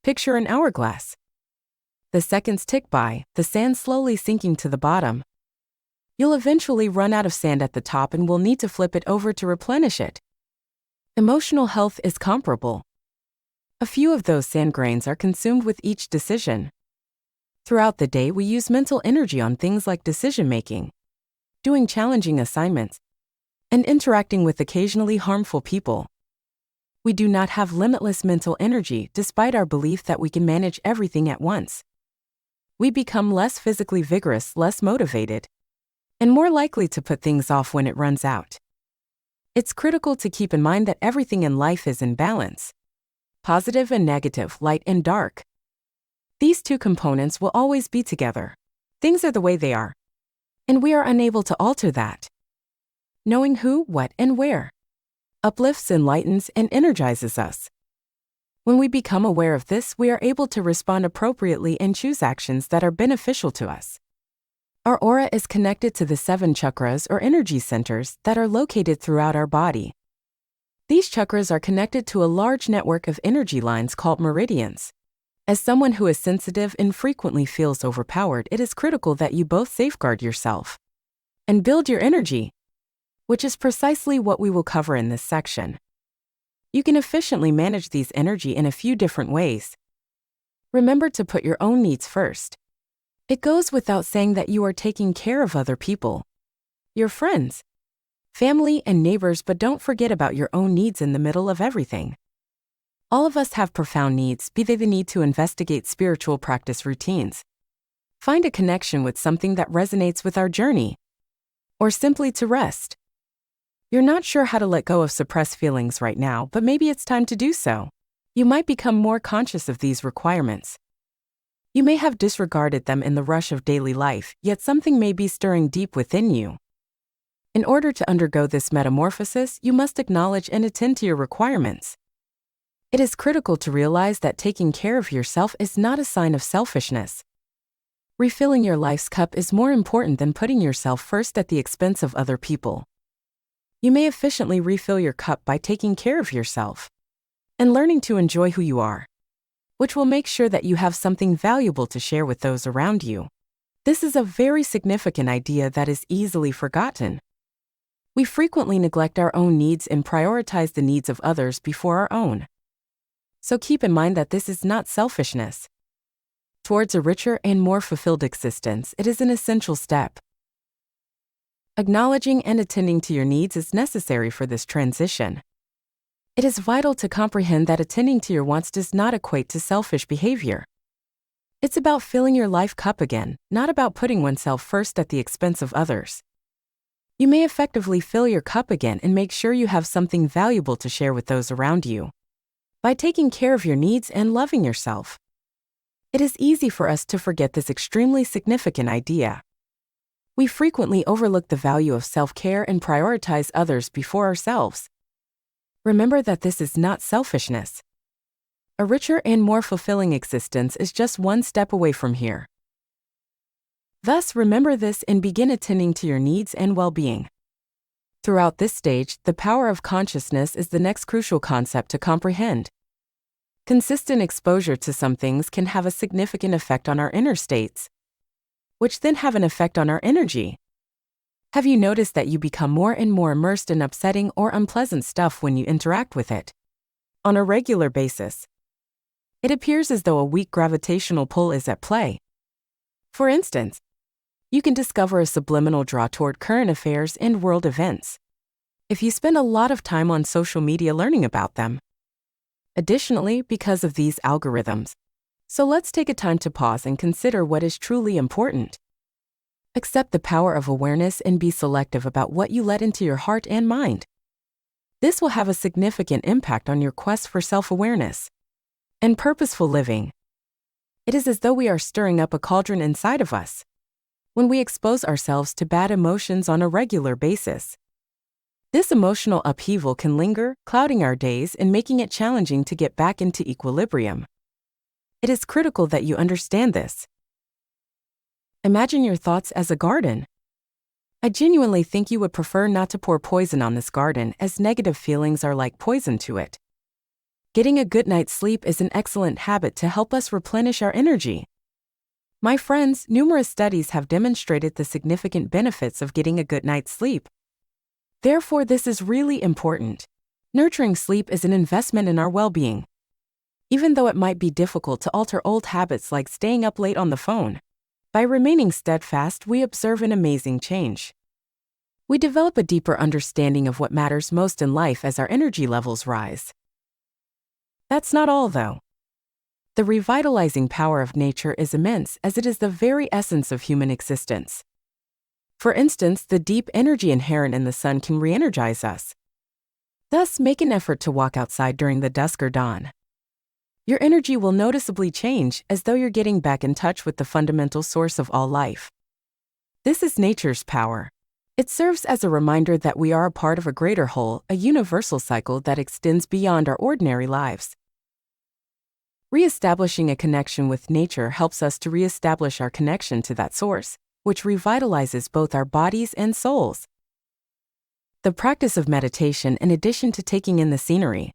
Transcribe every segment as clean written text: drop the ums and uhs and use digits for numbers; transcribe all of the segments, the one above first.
Picture an hourglass. The seconds tick by, the sand slowly sinking to the bottom. You'll eventually run out of sand at the top and will need to flip it over to replenish it. Emotional health is comparable. A few of those sand grains are consumed with each decision. Throughout the day, we use mental energy on things like decision-making, doing challenging assignments, and interacting with occasionally harmful people. We do not have limitless mental energy despite our belief that we can manage everything at once. We become less physically vigorous, less motivated, and more likely to put things off when it runs out. It's critical to keep in mind that everything in life is in balance. Positive and negative, light and dark. These two components will always be together. Things are the way they are, and we are unable to alter that. Knowing who, what, and where uplifts, enlightens, and energizes us. When we become aware of this, we are able to respond appropriately and choose actions that are beneficial to us. Our aura is connected to the 7 chakras or energy centers that are located throughout our body. These chakras are connected to a large network of energy lines called meridians. As someone who is sensitive and frequently feels overpowered, it is critical that you both safeguard yourself and build your energy, which is precisely what we will cover in this section. You can efficiently manage these energy in a few different ways. Remember to put your own needs first. It goes without saying that you are taking care of other people, your friends, family, and neighbors, but don't forget about your own needs in the middle of everything. All of us have profound needs, be they the need to investigate spiritual practice routines, find a connection with something that resonates with our journey, or simply to rest. You're not sure how to let go of suppressed feelings right now, but maybe it's time to do so. You might become more conscious of these requirements. You may have disregarded them in the rush of daily life, yet something may be stirring deep within you. In order to undergo this metamorphosis, you must acknowledge and attend to your requirements. It is critical to realize that taking care of yourself is not a sign of selfishness. Refilling your life's cup is more important than putting yourself first at the expense of other people. You may efficiently refill your cup by taking care of yourself and learning to enjoy who you are, which will make sure that you have something valuable to share with those around you. This is a very significant idea that is easily forgotten. We frequently neglect our own needs and prioritize the needs of others before our own. So keep in mind that this is not selfishness. Towards a richer and more fulfilled existence, it is an essential step. Acknowledging and attending to your needs is necessary for this transition. It is vital to comprehend that attending to your wants does not equate to selfish behavior. It's about filling your life cup again, not about putting oneself first at the expense of others. You may effectively fill your cup again and make sure you have something valuable to share with those around you by taking care of your needs and loving yourself. It is easy for us to forget this extremely significant idea. We frequently overlook the value of self-care and prioritize others before ourselves. Remember that this is not selfishness. A richer and more fulfilling existence is just one step away from here. Thus, remember this and begin attending to your needs and well-being. Throughout this stage, the power of consciousness is the next crucial concept to comprehend. Consistent exposure to some things can have a significant effect on our inner states, which then have an effect on our energy. Have you noticed that you become more and more immersed in upsetting or unpleasant stuff when you interact with it? On a regular basis, it appears as though a weak gravitational pull is at play. For instance, you can discover a subliminal draw toward current affairs and world events if you spend a lot of time on social media learning about them. Additionally, because of these algorithms. So let's take a time to pause and consider what is truly important. Accept the power of awareness and be selective about what you let into your heart and mind. This will have a significant impact on your quest for self-awareness and purposeful living. It is as though we are stirring up a cauldron inside of us when we expose ourselves to bad emotions on a regular basis. This emotional upheaval can linger, clouding our days and making it challenging to get back into equilibrium. It is critical that you understand this. Imagine your thoughts as a garden. I genuinely think you would prefer not to pour poison on this garden, as negative feelings are like poison to it. Getting a good night's sleep is an excellent habit to help us replenish our energy. My friends, numerous studies have demonstrated the significant benefits of getting a good night's sleep. Therefore, this is really important. Nurturing sleep is an investment in our well-being. Even though it might be difficult to alter old habits like staying up late on the phone, by remaining steadfast, we observe an amazing change. We develop a deeper understanding of what matters most in life as our energy levels rise. That's not all, though. The revitalizing power of nature is immense, as it is the very essence of human existence. For instance, the deep energy inherent in the sun can re-energize us. Thus, make an effort to walk outside during the dusk or dawn. Your energy will noticeably change, as though you're getting back in touch with the fundamental source of all life. This is nature's power. It serves as a reminder that we are a part of a greater whole, a universal cycle that extends beyond our ordinary lives. Re-establishing a connection with nature helps us to re-establish our connection to that source, which revitalizes both our bodies and souls. The practice of meditation, in addition to taking in the scenery.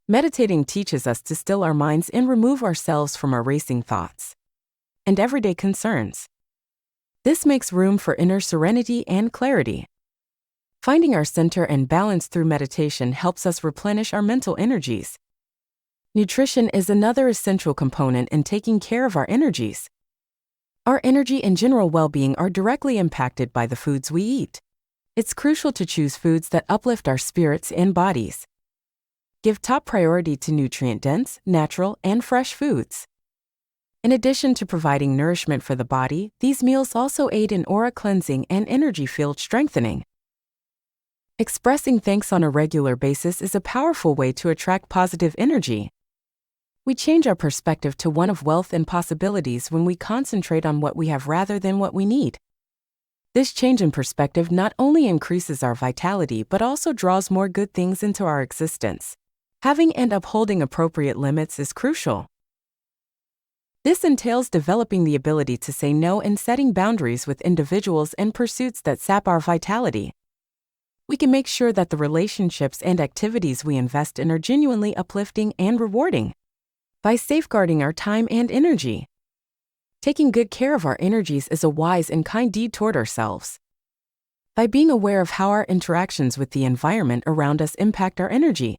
Meditating teaches us to still our minds and remove ourselves from our racing thoughts and everyday concerns. This makes room for inner serenity and clarity. Finding our center and balance through meditation helps us replenish our mental energies. Nutrition is another essential component in taking care of our energies. Our energy and general well-being are directly impacted by the foods we eat. It's crucial to choose foods that uplift our spirits and bodies. Give top priority to nutrient-dense, natural, and fresh foods. In addition to providing nourishment for the body, these meals also aid in aura cleansing and energy field strengthening. Expressing thanks on a regular basis is a powerful way to attract positive energy. We change our perspective to one of wealth and possibilities when we concentrate on what we have rather than what we need. This change in perspective not only increases our vitality but also draws more good things into our existence. Having and upholding appropriate limits is crucial. This entails developing the ability to say no and setting boundaries with individuals and pursuits that sap our vitality. We can make sure that the relationships and activities we invest in are genuinely uplifting and rewarding. By safeguarding our time and energy. Taking good care of our energies is a wise and kind deed toward ourselves. By being aware of how our interactions with the environment around us impact our energy,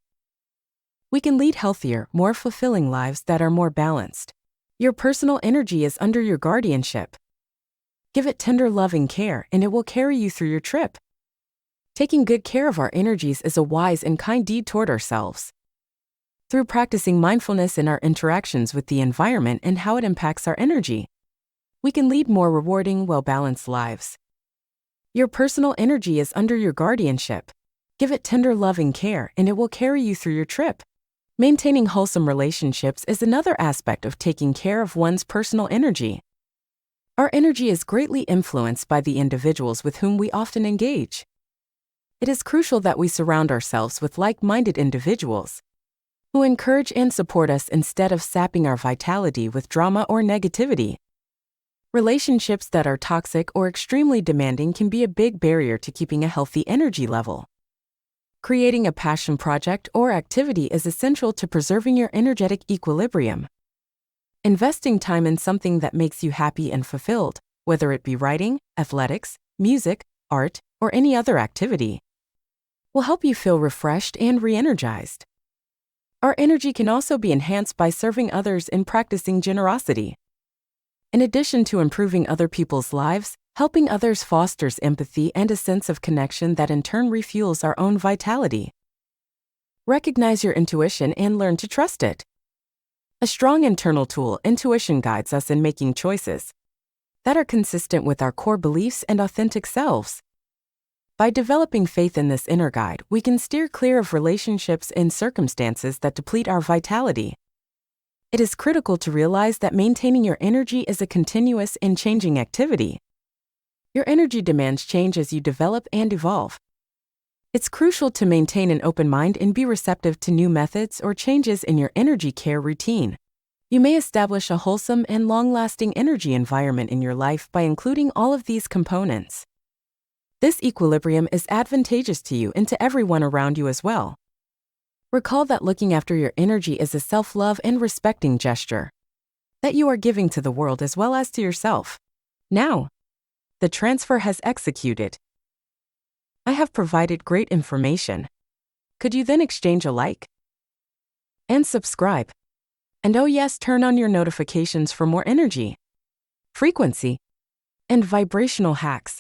we can lead healthier, more fulfilling lives that are more balanced. Your personal energy is under your guardianship. Give it tender loving care and it will carry you through your trip. Taking good care of our energies is a wise and kind deed toward ourselves. Through practicing mindfulness in our interactions with the environment and how it impacts our energy, we can lead more rewarding, well-balanced lives. Your personal energy is under your guardianship. Give it tender loving care and it will carry you through your trip. Maintaining wholesome relationships is another aspect of taking care of one's personal energy. Our energy is greatly influenced by the individuals with whom we often engage. It is crucial that we surround ourselves with like-minded individuals who encourage and support us instead of sapping our vitality with drama or negativity. Relationships that are toxic or extremely demanding can be a big barrier to keeping a healthy energy level. Creating a passion project or activity is essential to preserving your energetic equilibrium. Investing time in something that makes you happy and fulfilled, whether it be writing, athletics, music, art, or any other activity, will help you feel refreshed and re-energized. Our energy can also be enhanced by serving others and practicing generosity. In addition to improving other people's lives, helping others fosters empathy and a sense of connection that in turn refuels our own vitality. Recognize your intuition and learn to trust it. A strong internal tool, intuition guides us in making choices that are consistent with our core beliefs and authentic selves. By developing faith in this inner guide, we can steer clear of relationships and circumstances that deplete our vitality. It is critical to realize that maintaining your energy is a continuous and changing activity. Your energy demands change as you develop and evolve. It's crucial to maintain an open mind and be receptive to new methods or changes in your energy care routine. You may establish a wholesome and long-lasting energy environment in your life by including all of these components. This equilibrium is advantageous to you and to everyone around you as well. Recall that looking after your energy is a self-love and respecting gesture that you are giving to the world as well as to yourself. Now, the transfer has executed. I have provided great information. Could you then exchange a like and subscribe? And oh yes, turn on your notifications for more energy, frequency, and vibrational hacks.